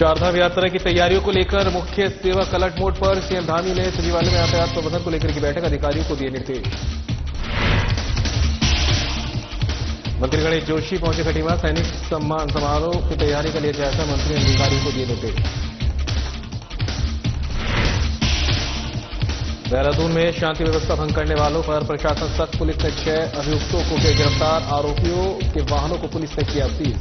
चारधाम यात्रा की तैयारियों को लेकर मुख्य सेवक अलर्ट मोड पर। सीएम धामी ने सचिवालय में यातायात प्रबंधन को लेकर की बैठक, अधिकारियों को दिए निर्देश। मंत्री गणेश जोशी पहुंचे खटीमा, सैनिक सम्मान समारोह की तैयारी का लिया जायजा, मंत्री ने अधिकारियों को दिए निर्देश। देहरादून में शांति व्यवस्था भंग करने वालों पर प्रशासन सख्त, पुलिस ने 6 अभियुक्तों को किया गिरफ्तार, आरोपियों के वाहनों को पुलिस ने किया सीज।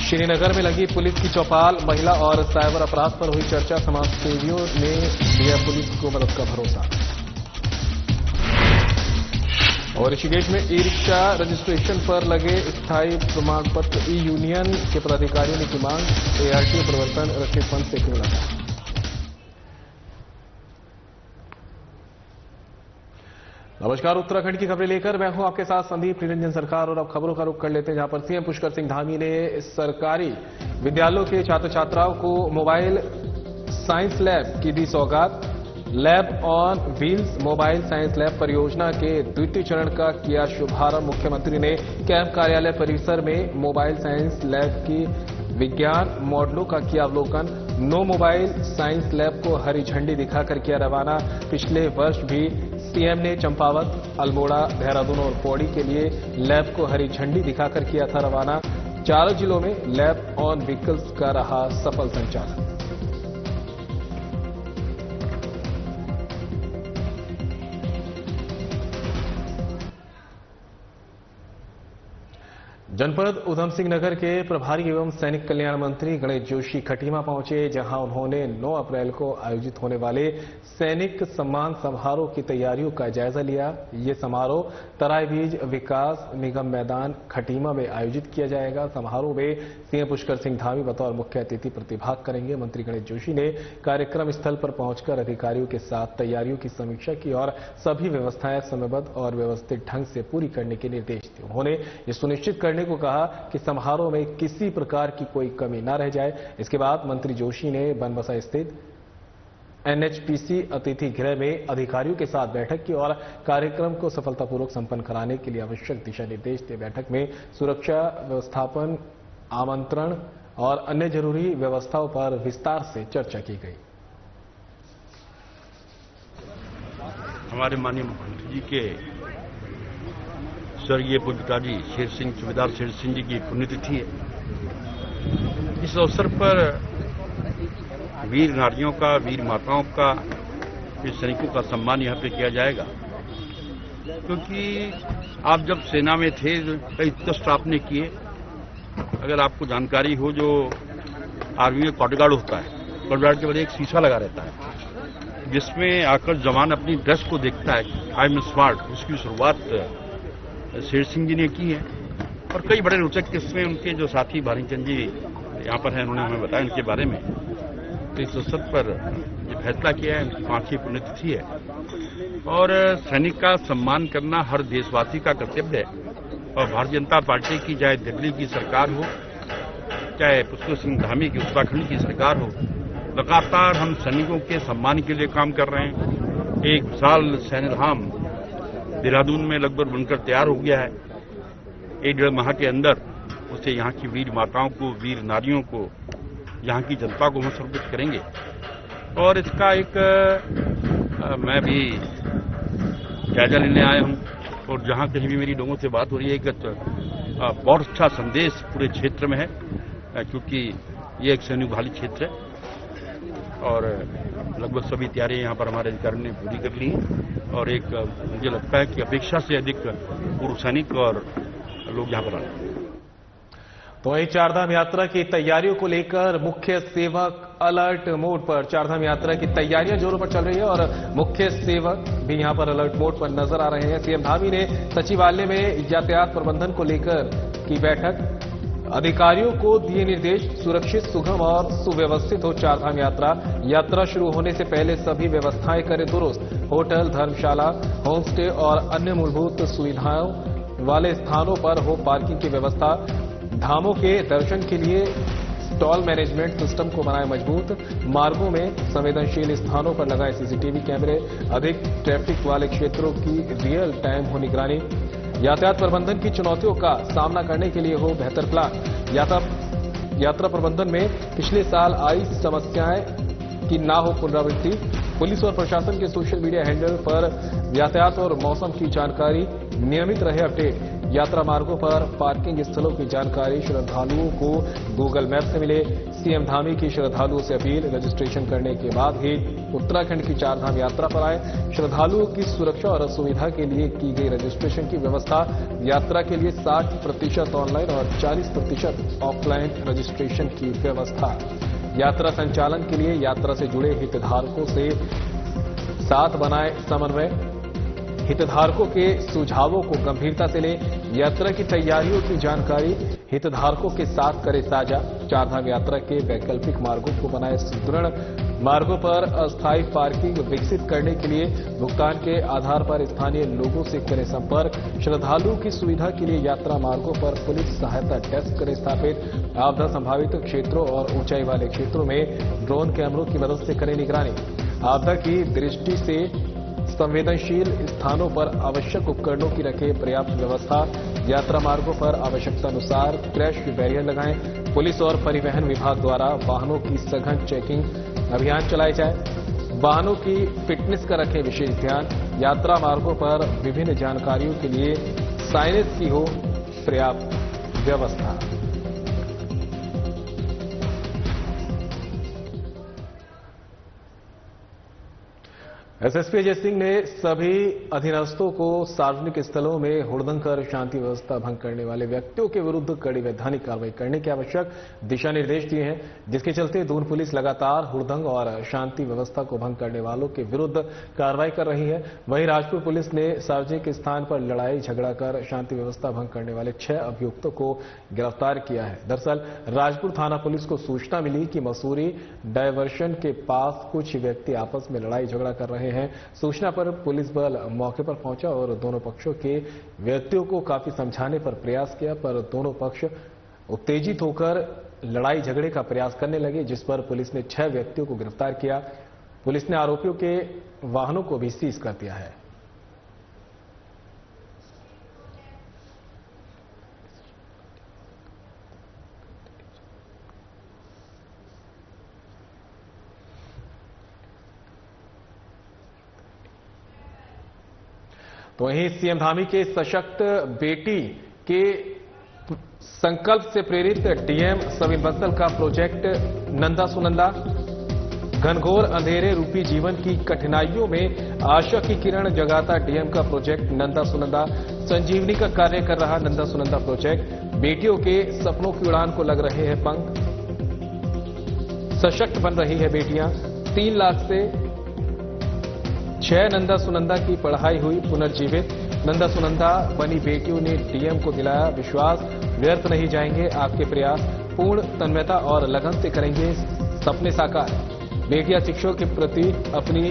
श्रीनगर में लगी पुलिस की चौपाल, महिला और साइबर अपराध पर हुई चर्चा, समाजसेवियों ने दिया पुलिस को मदद का भरोसा। और ऋषिकेश में ई रिक्शा रजिस्ट्रेशन पर लगे स्थायी प्रमाण पत्र, ई यूनियन के पदाधिकारियों ने की मांग, एआरटीओ प्रवर्तन रक्षित फंड से क्यों लगा। नमस्कार, उत्तराखंड की खबरें लेकर मैं हूं आपके साथ संदीप निरंजन सरकार। और अब खबरों का रुख कर लेते हैं, जहां पर सीएम पुष्कर सिंह धामी ने सरकारी विद्यालयों के छात्र छात्राओं को मोबाइल साइंस लैब की दी सौगात। Lab on wheels mobile science lab परियोजना के द्वितीय चरण का किया शुभारंभ। मुख्यमंत्री ने कैंप कार्यालय परिसर में मोबाइल साइंस लैब की विज्ञान मॉडलों का किया अवलोकन। नो मोबाइल साइंस लैब को हरी झंडी दिखाकर किया रवाना। पिछले वर्ष भी सीएम ने चंपावत, अल्मोड़ा, देहरादून और पौड़ी के लिए लैब को हरी झंडी दिखाकर किया था रवाना। 4 जिलों में लैब ऑन व्हीकल्स का रहा सफल संचालन। जनपद उधम सिंह नगर के प्रभारी एवं सैनिक कल्याण मंत्री गणेश जोशी खटीमा पहुंचे, जहां उन्होंने 9 अप्रैल को आयोजित होने वाले सैनिक सम्मान समारोह की तैयारियों का जायजा लिया। ये समारोह तराईबीज विकास निगम मैदान खटीमा में आयोजित किया जाएगा। समारोह में सीएम पुष्कर सिंह धामी बतौर मुख्य अतिथि प्रतिभाग करेंगे। मंत्री गणेश जोशी ने कार्यक्रम स्थल पर पहुंचकर अधिकारियों के साथ तैयारियों की समीक्षा की और सभी व्यवस्थाएं समयबद्ध और व्यवस्थित ढंग से पूरी करने के निर्देश दिए। उन्होंने ये सुनिश्चित करने को कहा कि समारोह में किसी प्रकार की कोई कमी न रह जाए। इसके बाद मंत्री जोशी ने बनबसा स्थित एनएचपीसी अतिथि गृह में अधिकारियों के साथ बैठक की और कार्यक्रम को सफलतापूर्वक संपन्न कराने के लिए आवश्यक दिशा निर्देश दिए। बैठक में सुरक्षा व्यवस्थापन, आमंत्रण और अन्य जरूरी व्यवस्थाओं पर विस्तार से चर्चा की गई। हमारे माननीय मुख्यमंत्री जी के स्वर्गीय पूज्य पिताजी शेर सिंह, सूबेदार शेर सिंह जी की पुण्यतिथि है। इस अवसर पर वीर नारियों का, वीर माताओं का, वीर सैनिकों का सम्मान यहाँ पे किया जाएगा। क्योंकि आप जब सेना में थे कई कष्ट आपने किए। अगर आपको जानकारी हो, जो आर्मी में कॉटगार्ड होता है, कॉटगार्ड के बाद एक शीशा लगा रहता है जिसमें आकर जवान अपनी ड्रेस को देखता है, आई एम स्मार्ट। उसकी शुरुआत शेर सिंह जी ने की है और कई बड़े रोचक किस्से उनके जो साथी भारीचंद जी यहाँ पर हैं, उन्होंने हमें बताया इनके बारे में। तो इस अवसर पर ये फैसला किया है, उनकी 5वीं पुण्यतिथि है और सैनिक का सम्मान करना हर देशवासी का कर्तव्य है। और भारतीय जनता पार्टी की चाहे दिल्ली की सरकार हो, चाहे पुष्कर सिंह धामी की उत्तराखंड की सरकार हो, लगातार हम सैनिकों के सम्मान के लिए काम कर रहे हैं। एक विशाल सैन्य धाम देहरादून में लगभग बनकर तैयार हो गया है। 1-1.5 माह के अंदर उसे यहाँ की वीर माताओं को, वीर नारियों को, यहाँ की जनता को हम समर्पित करेंगे। और इसका एक मैं भी जायजा लेने आया हूँ और जहाँ कहीं भी मेरी लोगों से बात हो रही है, एक बहुत अच्छा संदेश पूरे क्षेत्र में है, क्योंकि ये एक सैनिक बहाली क्षेत्र है और लगभग सभी तैयारियां यहाँ पर हमारे अधिकारियों ने पूरी कर ली हैं। और एक मुझे लगता है कि अपेक्षा से अधिक पूर्व सैनिक और लोग यहाँ पर आ रहे हैं। तो वही चारधाम यात्रा की तैयारियों को लेकर मुख्य सेवक अलर्ट मोड पर। चारधाम यात्रा की तैयारियां जोरों पर चल रही है और मुख्य सेवक भी यहां पर अलर्ट मोड पर नजर आ रहे हैं। सीएम धामी ने सचिवालय में यातायात प्रबंधन को लेकर की बैठक, अधिकारियों को दिए निर्देश, सुरक्षित, सुगम और सुव्यवस्थित हो चारधाम यात्रा। यात्रा शुरू होने से पहले सभी व्यवस्थाएं करें दुरुस्त। होटल, धर्मशाला, होमस्टे और अन्य मूलभूत सुविधाओं वाले स्थानों पर हो पार्किंग की व्यवस्था। धामों के दर्शन के लिए स्टॉल मैनेजमेंट सिस्टम को बनाए मजबूत। मार्गों में संवेदनशील स्थानों पर लगाए सीसीटीवी कैमरे। अधिक ट्रैफिक वाले क्षेत्रों की रियल टाइम हो निगरानी। यातायात प्रबंधन की चुनौतियों का सामना करने के लिए हो बेहतर प्लान। यात्रा प्रबंधन में पिछले साल आई समस्याएं की ना हो पुनरावृत्ति। पुलिस और प्रशासन के सोशल मीडिया हैंडल पर यातायात और मौसम की जानकारी, नियमित रहे अपडेट। यात्रा मार्गों पर पार्किंग स्थलों की जानकारी श्रद्धालुओं को गूगल मैप से मिले। सीएम धामी की श्रद्धालुओं से अपील, रजिस्ट्रेशन करने के बाद ही उत्तराखंड की चारधाम यात्रा पर आए। श्रद्धालुओं की सुरक्षा और सुविधा के लिए की गई रजिस्ट्रेशन की व्यवस्था। यात्रा के लिए 60% ऑनलाइन और 40% ऑफलाइन रजिस्ट्रेशन की व्यवस्था। यात्रा संचालन के लिए यात्रा से जुड़े हितधारकों से साथ बनाए समन्वय। हितधारकों के सुझावों को गंभीरता से लें। यात्रा की तैयारियों की जानकारी हितधारकों के साथ करें साझा। चारधाम यात्रा के वैकल्पिक मार्गों को बनाए सुदृढ़। मार्गों पर अस्थायी पार्किंग विकसित करने के लिए भुगतान के आधार पर स्थानीय लोगों से करें संपर्क। श्रद्धालुओं की सुविधा के लिए यात्रा मार्गों पर पुलिस सहायता डेस्क करें स्थापित। आपदा संभावित क्षेत्रों और ऊंचाई वाले क्षेत्रों में ड्रोन कैमरों की मदद से करें निगरानी। आपदा की दृष्टि से संवेदनशील स्थानों पर आवश्यक उपकरणों की रखे पर्याप्त व्यवस्था। यात्रा मार्गों पर आवश्यकतानुसार क्रैश बैरियर लगाएं। पुलिस और परिवहन विभाग द्वारा वाहनों की सघन चेकिंग अभियान चलाए जाए। वाहनों की फिटनेस का रखें विशेष ध्यान। यात्रा मार्गों पर विभिन्न जानकारियों के लिए साइनेज की हो पर्याप्त व्यवस्था। एसएसपी अजय सिंह ने सभी अधीनस्थों को सार्वजनिक स्थलों में हुड़दंग कर शांति व्यवस्था भंग करने वाले व्यक्तियों के विरुद्ध कड़ी वैधानिक कार्रवाई करने के आवश्यक दिशा निर्देश दिए हैं, जिसके चलते दून पुलिस लगातार हुड़दंग और शांति व्यवस्था को भंग करने वालों के विरुद्ध कार्रवाई कर रही है। वहीं राजपुर पुलिस ने सार्वजनिक स्थान पर लड़ाई झगड़ा कर शांति व्यवस्था भंग करने वाले 6 अभियुक्तों को गिरफ्तार किया है। दरअसल राजपुर थाना पुलिस को सूचना मिली कि मसूरी डायवर्शन के पास कुछ व्यक्ति आपस में लड़ाई झगड़ा कर रहे हैं। सूचना पर पुलिस बल मौके पर पहुंचा और दोनों पक्षों के व्यक्तियों को काफी समझाने पर प्रयास किया, पर दोनों पक्ष उत्तेजित होकर लड़ाई झगड़े का प्रयास करने लगे, जिस पर पुलिस ने 6 व्यक्तियों को गिरफ्तार किया। पुलिस ने आरोपियों के वाहनों को भी सीज कर दिया है। तो वहीं सीएम धामी के सशक्त बेटी के संकल्प से प्रेरित डीएम सविन बंसल का प्रोजेक्ट नंदा सुनंदा। घनघोर अंधेरे रूपी जीवन की कठिनाइयों में आशा की किरण जगाता डीएम का प्रोजेक्ट नंदा सुनंदा संजीवनी का कार्य कर रहा नंदा सुनंदा प्रोजेक्ट बेटियों के सपनों की उड़ान को लग रहे हैं पंख। सशक्त बन रही है बेटियां। 3 लाख से 6 नंदा सुनंदा की पढ़ाई हुई पुनर्जीवित। नंदा सुनंदा बनी बेटियों ने डीएम को दिलाया विश्वास, व्यर्थ नहीं जाएंगे आपके प्रयास, पूर्ण तन्मयता और लगन से करेंगे सपने साकार। बेटियां शिक्षकों के प्रति अपनी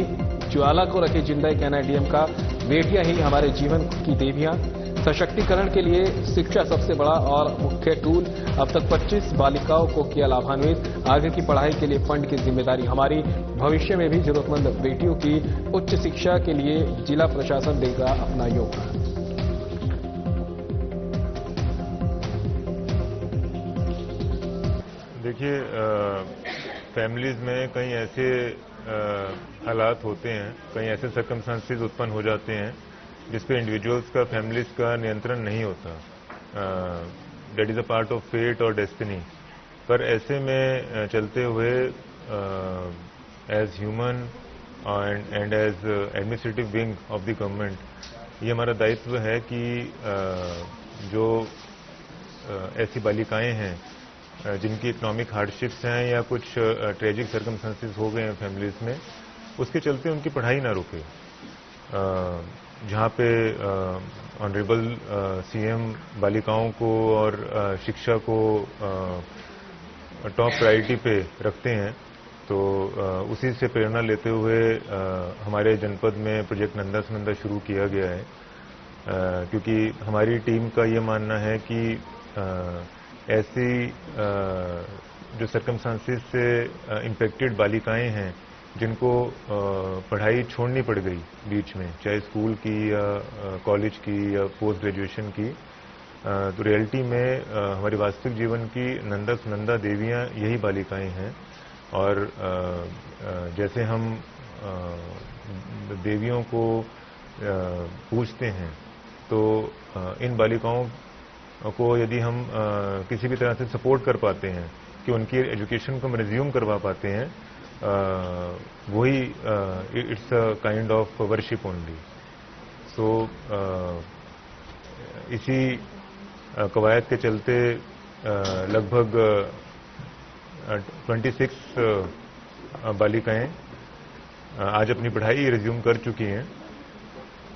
ज्वाला को रखे जिंदा, कहना है डीएम का। बेटियां ही हमारे जीवन की देवियां। सशक्तिकरण के लिए शिक्षा सबसे बड़ा और मुख्य टूल। अब तक 25 बालिकाओं को किया लाभान्वित। आगे की पढ़ाई के लिए फंड की जिम्मेदारी हमारी। भविष्य में भी जरूरतमंद बेटियों की उच्च शिक्षा के लिए जिला प्रशासन देगा अपना योगदान। देखिए, फैमिलीज में कई ऐसे हालात होते हैं, कई ऐसे सर्कमस्टांसेस उत्पन्न हो जाते हैं जिस पे इंडिविजुअल्स का, फैमिलीज का नियंत्रण नहीं होता। That is a part of fate और डेस्टिनी। पर ऐसे में चलते हुए as human and as administrative wing of the government ये हमारा दायित्व है कि जो ऐसी बालिकाएं हैं जिनकी इकोनॉमिक हार्डशिप्स हैं या कुछ ट्रेजिक सर्कमस्टांसेस हो गए हैं फैमिलीज में, उसके चलते उनकी पढ़ाई ना रुके। जहाँ पे ऑनरेबल सीएम बालिकाओं को और शिक्षा को टॉप प्रायोरिटी पे रखते हैं, तो उसी से प्रेरणा लेते हुए हमारे जनपद में प्रोजेक्ट नंदा सुनंदा शुरू किया गया है। क्योंकि हमारी टीम का ये मानना है कि ऐसी जो सर्कमस्टांसेस से इम्पेक्टेड बालिकाएं हैं जिनको पढ़ाई छोड़नी पड़ गई बीच में, चाहे स्कूल की या कॉलेज की या पोस्ट ग्रेजुएशन की, तो रियलिटी में हमारे वास्तविक जीवन की नंदा सुनंदा देवियां यही बालिकाएं हैं। और जैसे हम देवियों को पूजते हैं, तो इन बालिकाओं को यदि हम किसी भी तरह से सपोर्ट कर पाते हैं कि उनकी एजुकेशन को हम रिज्यूम करवा पाते हैं, वही it's a kind of worship only. So इसी कवायद के चलते लगभग 26 बालिकाएं आज अपनी पढ़ाई रिज्यूम कर चुकी हैं।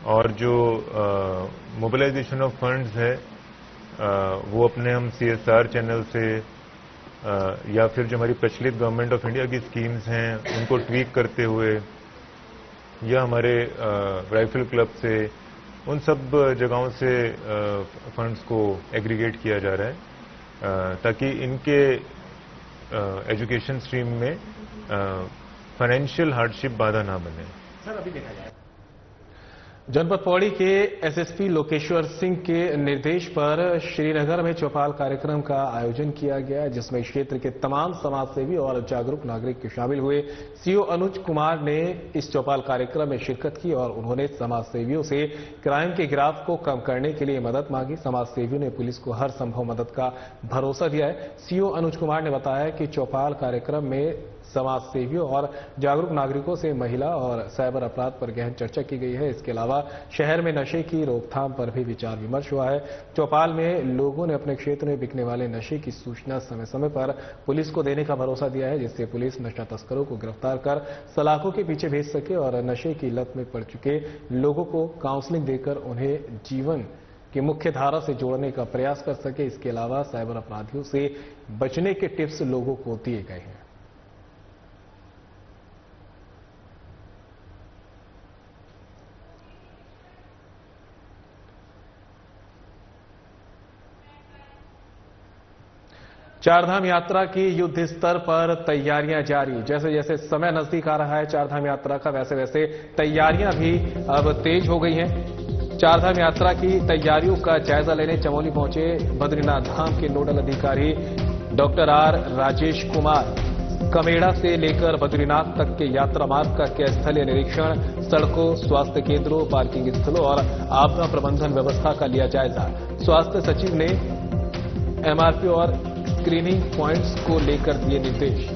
और जो मोबिलाइजेशन ऑफ फंड्स है, वो अपने हम CSR चैनल से या फिर जो हमारी प्रचलित गवर्नमेंट ऑफ इंडिया की स्कीम्स हैं उनको ट्वीक करते हुए, या हमारे राइफल क्लब से, उन सब जगहों से फंड्स को एग्रीगेट किया जा रहा है, ताकि इनके एजुकेशन स्ट्रीम में फाइनेंशियल हार्डशिप बाधा ना बने। सर, अभी देखा जाए जनपद पौड़ी के SSP लोकेश्वर सिंह के निर्देश पर श्रीनगर में चौपाल कार्यक्रम का आयोजन किया गया, जिसमें क्षेत्र के तमाम समाजसेवी और जागरूक नागरिक शामिल हुए। CO अनुज कुमार ने इस चौपाल कार्यक्रम में शिरकत की और उन्होंने समाजसेवियों से क्राइम के ग्राफ को कम करने के लिए मदद मांगी। समाजसेवियों ने पुलिस को हर संभव मदद का भरोसा दिया है। CO अनुज कुमार ने बताया कि चौपाल कार्यक्रम में समाजसेवियों और जागरूक नागरिकों से महिला और साइबर अपराध पर गहन चर्चा की गई है। इसके अलावा शहर में नशे की रोकथाम पर भी विचार विमर्श हुआ है। चौपाल में लोगों ने अपने क्षेत्र में बिकने वाले नशे की सूचना समय समय पर पुलिस को देने का भरोसा दिया है, जिससे पुलिस नशा तस्करों को गिरफ्तार कर सलाखों के पीछे भेज सके और नशे की लत में पड़ चुके लोगों को काउंसलिंग देकर उन्हें जीवन की मुख्य धारा से जोड़ने का प्रयास कर सके। इसके अलावा साइबर अपराधियों से बचने के टिप्स लोगों को दिए गए हैं। चारधाम यात्रा की युद्ध स्तर पर तैयारियां जारी। जैसे जैसे समय नजदीक आ रहा है चारधाम यात्रा का, वैसे वैसे तैयारियां भी अब तेज हो गई हैं। चारधाम यात्रा की तैयारियों का जायजा लेने चमोली पहुंचे बद्रीनाथ धाम के नोडल अधिकारी डॉक्टर R राजेश कुमार। कमेड़ा से लेकर बद्रीनाथ तक के यात्रा मार्ग का किया स्थलीय निरीक्षण, सड़कों, स्वास्थ्य केंद्रों, पार्किंग स्थलों और आपदा प्रबंधन व्यवस्था का लिया जायजा। स्वास्थ्य सचिव ने MRP और स्क्रीनिंग पॉइंट्स को लेकर दिए निर्देश।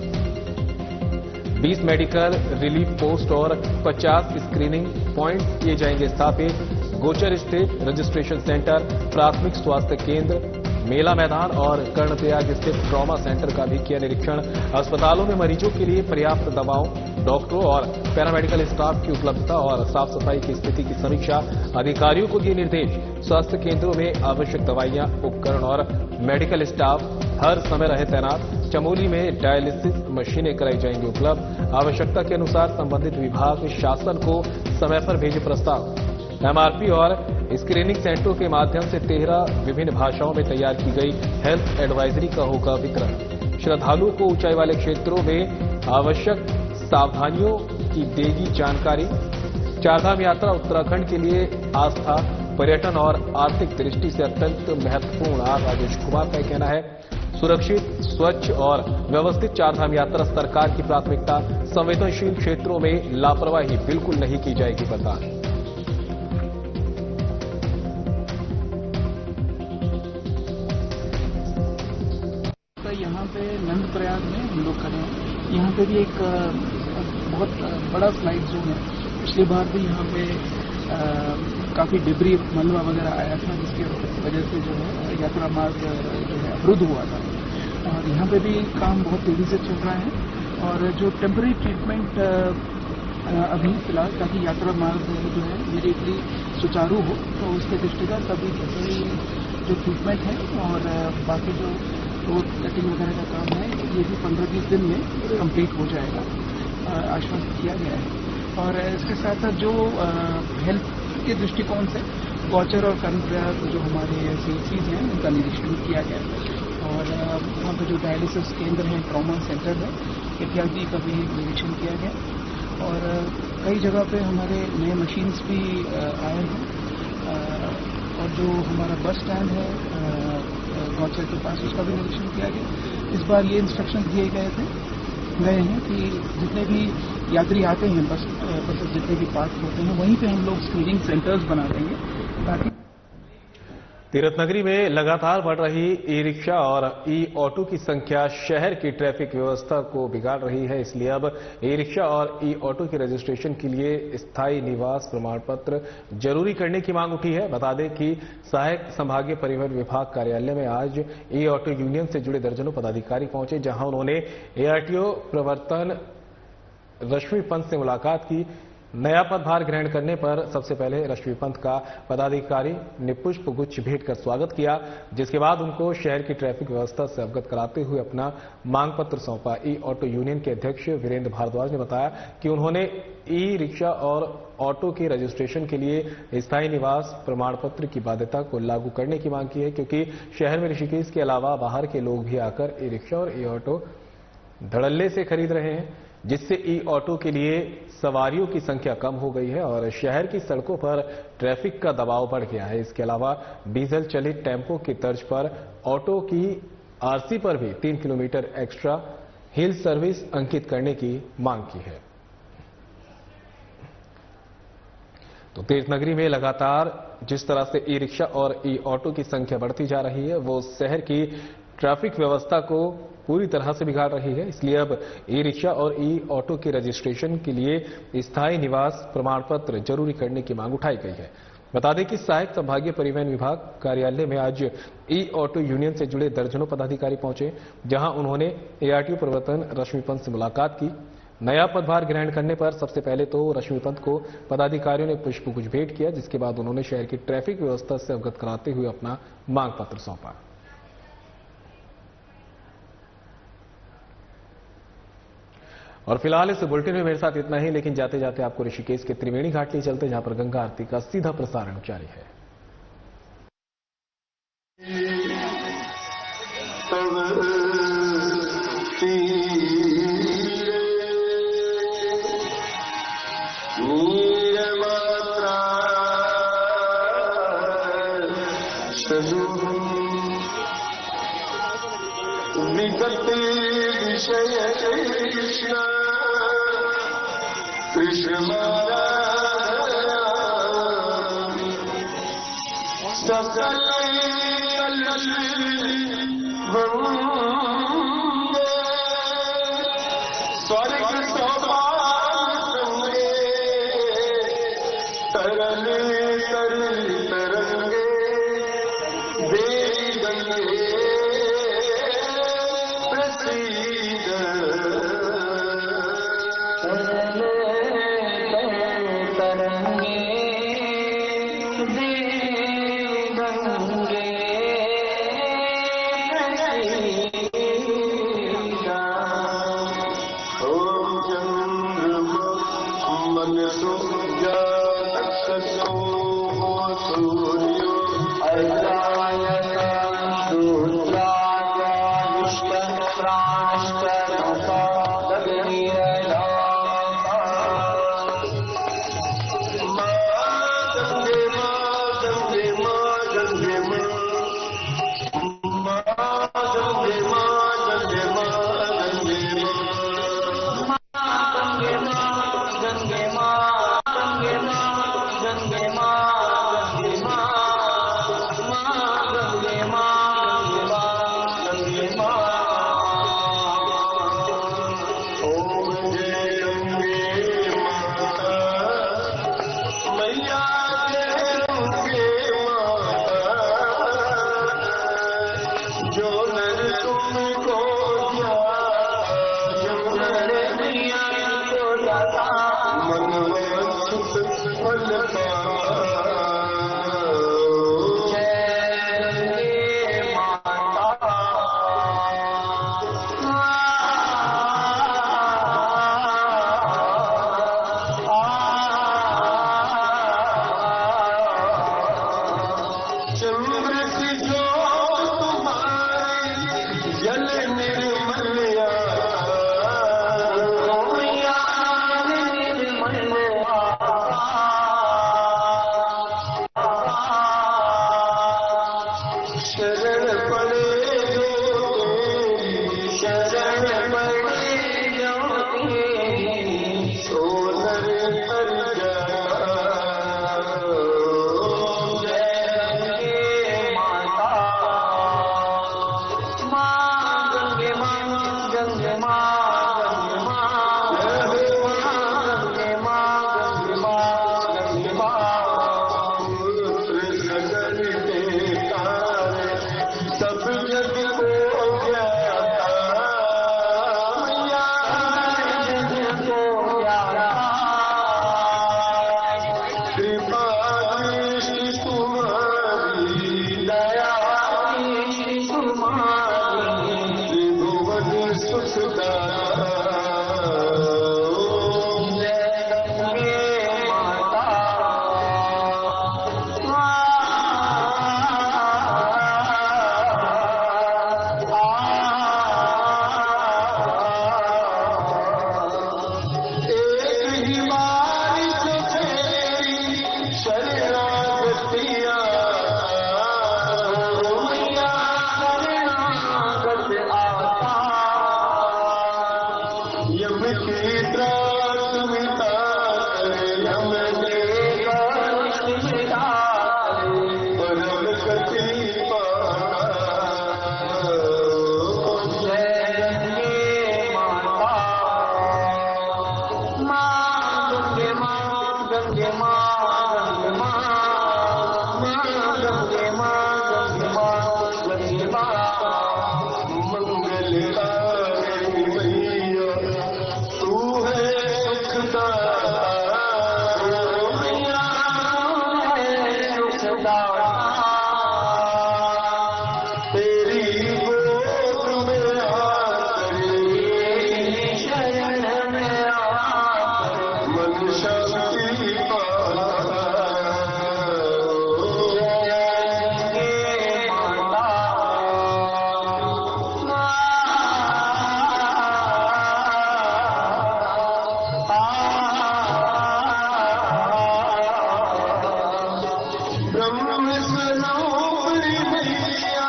20 मेडिकल रिलीफ पोस्ट और 50 स्क्रीनिंग पॉइंट किए जाएंगे स्थापित। गोचर स्थित रजिस्ट्रेशन सेंटर, प्राथमिक स्वास्थ्य केंद्र, मेला मैदान और कर्णप्रयाग स्थित ट्रॉमा सेंटर का भी किया निरीक्षण। अस्पतालों में मरीजों के लिए पर्याप्त दवाओं, डॉक्टरों और पैरामेडिकल स्टाफ की उपलब्धता और साफ सफाई की स्थिति की समीक्षा। अधिकारियों को दिए निर्देश। स्वास्थ्य केंद्रों में आवश्यक दवाइयां, उपकरण और मेडिकल स्टाफ हर समय रहे तैनात। चमोली में डायलिसिस मशीनें कराई जाएंगी उपलब्ध। आवश्यकता के अनुसार संबंधित विभाग शासन को समय पर भेजे प्रस्ताव। MRP और स्क्रीनिंग सेंटरों के माध्यम से 13 विभिन्न भाषाओं में तैयार की गई हेल्थ एडवाइजरी का होगा वितरण। श्रद्धालुओं को ऊंचाई वाले क्षेत्रों में आवश्यक सावधानियों की देगी जानकारी। चारधाम यात्रा उत्तराखंड के लिए आस्था, पर्यटन और आर्थिक दृष्टि से अत्यंत महत्वपूर्ण। R राजेश कुमार का कहना है, सुरक्षित, स्वच्छ और व्यवस्थित चारधाम यात्रा सरकार की प्राथमिकता। संवेदनशील क्षेत्रों में लापरवाही बिल्कुल नहीं की जाएगी बर्दाश्त। यहाँ पे नंदप्रयाग में हम लोग खड़े हैं। यहाँ पे भी एक बहुत बड़ा स्लाइड जो है, पिछली बार भी यहाँ पे काफी डिब्री, मलबा वगैरह आया था, जिसकी वजह से जो है यात्रा मार्ग जो है अवरुद्ध हुआ था। और यहाँ पे भी काम बहुत तेजी से चल रहा है। और जो टेम्पररी ट्रीटमेंट अभी फिलहाल, ताकि यात्रा मार्ग जो है इमीडिएटली सुचारू हो, तो उसके दृष्टिगत अभी टेम्पररी जो ट्रीटमेंट है और बाकी जो रोड कटिंग वगैरह का काम है, ये भी 15-20 दिन में कंप्लीट हो जाएगा, आश्वस्त किया गया है। और इसके साथ साथ जो हेल्थ के दृष्टिकोण से गौचर और कर्णप्रयाग जो हमारे CHCs हैं, उनका निरीक्षण किया गया। और वहाँ पर जो डायलिसिस केंद्र है, ट्रॉमा सेंटर है, इत्यादि का भी निरीक्षण किया गया। और कई जगह पे हमारे नए मशीन्स भी आए हैं। और जो हमारा बस स्टैंड है गौचर के पास, उसका भी निरीक्षण किया गया। इस बार ये इंस्ट्रक्शन दिए गए हैं कि जितने भी यात्री आते हैं बसेस जितने भी पार्क होते हैं वहीं पे हम लोग स्क्रीनिंग सेंटर्स बना देंगे ताकि तीरथ नगरी में लगातार बढ़ रही ई रिक्शा और ई ऑटो की संख्या शहर की ट्रैफिक व्यवस्था को बिगाड़ रही है। इसलिए अब ई रिक्शा और ई ऑटो के रजिस्ट्रेशन के लिए स्थायी निवास प्रमाण पत्र जरूरी करने की मांग उठी है। बता दें कि सहायक संभागीय परिवहन विभाग कार्यालय में आज ई ऑटो यूनियन से जुड़े दर्जनों पदाधिकारी पहुंचे, जहां उन्होंने एआरटीओ प्रवर्तन रश्मि पंत से मुलाकात की। नया पदभार ग्रहण करने पर सबसे पहले रश्मि पंत का पदाधिकारी ने पुष्प गुच्छ भेंट कर स्वागत किया, जिसके बाद उनको शहर की ट्रैफिक व्यवस्था से अवगत कराते हुए अपना मांग पत्र सौंपा। ई ऑटो यूनियन के अध्यक्ष वीरेंद्र भारद्वाज ने बताया कि उन्होंने ई रिक्शा और ऑटो के रजिस्ट्रेशन के लिए स्थायी निवास प्रमाण पत्र की बाध्यता को लागू करने की मांग की है, क्योंकि शहर में ऋषिकेश के अलावा बाहर के लोग भी आकर ई रिक्शा और ई ऑटो धड़ल्ले से खरीद रहे हैं, जिससे ई ऑटो के लिए सवारियों की संख्या कम हो गई है और शहर की सड़कों पर ट्रैफिक का दबाव बढ़ गया है। इसके अलावा डीजल चलित टेम्पो की तर्ज पर ऑटो की आरसी पर भी 3 किलोमीटर एक्स्ट्रा हिल सर्विस अंकित करने की मांग की है। तो तीर्थ नगरी में लगातार जिस तरह से ई रिक्शा और ई ऑटो की संख्या बढ़ती जा रही है, वो शहर की ट्रैफिक व्यवस्था को पूरी तरह से बिगाड़ रही है। इसलिए अब ई रिक्शा और ई ऑटो के रजिस्ट्रेशन के लिए स्थायी निवास प्रमाण पत्र जरूरी करने की मांग उठाई गई है। बता दें कि सहायक संभागीय परिवहन विभाग कार्यालय में आज ई ऑटो यूनियन से जुड़े दर्जनों पदाधिकारी पहुंचे, जहां उन्होंने एआरटीओ प्रवर्तन रश्मि पंत से मुलाकात की। नया पदभार ग्रहण करने पर सबसे पहले तो रश्मि पंत को पदाधिकारियों ने पुष्पगुच्छ भेंट किया, जिसके बाद उन्होंने शहर की ट्रैफिक व्यवस्था से अवगत कराते हुए अपना मांग पत्र सौंपा। और फिलहाल इस बुलेटिन में मेरे साथ इतना ही, लेकिन जाते जाते आपको ऋषिकेश के त्रिवेणी घाट ले चलते, जहां पर गंगा आरती का सीधा प्रसारण जारी है। कृष्ण कृष्ण सकल स्वर्ग सौभाग्य तरंगे तरंगे देवी गंगे दुखी त्रास मिटा करे हमने कष्ट मिटा परम गति पाना। जय गंगे माता माँ गंगे माँ गंगे माँ गंगे माँ गंगे माँ गंगे माँ गंगे माँ मंगलकारी मैया तू है सुखदाता मैया है सुखदाता तेरी गोद में आकर तेरी शरण में आकर मन शांति पाना। ब्रह्म स्वरूपी मैया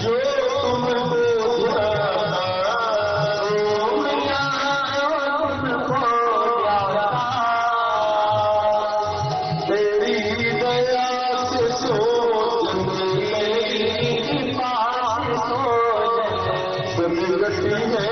जो तुमको ध्याता मैया तुमको ध्याता तेरी दया से सोचन तेरी कृपा से सोचन सदगति है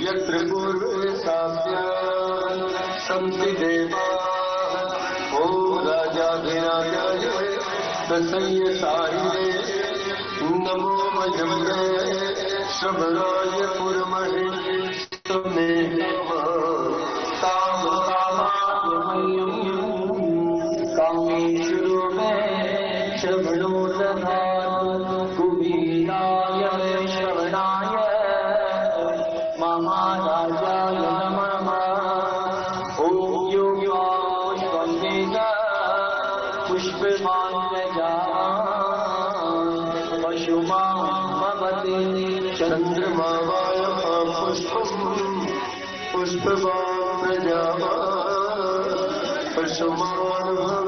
यत्र पूर्वे साप्या संति देवा ओ राजाधिराजाय प्रसन्न सारिणे नमो मजम्ने श्रवणाय पुरमहे तमे काम कामायमयम् कामेश्वरो मे श्रवणो दधातु कुबीराय श्रवणाय महाराजाय नमः। ओम योगा पुष्पंदेगा पुष्पमान पशुमान् भवति चंद्रमा पुष्पम् पुष्पवान् पशुमान्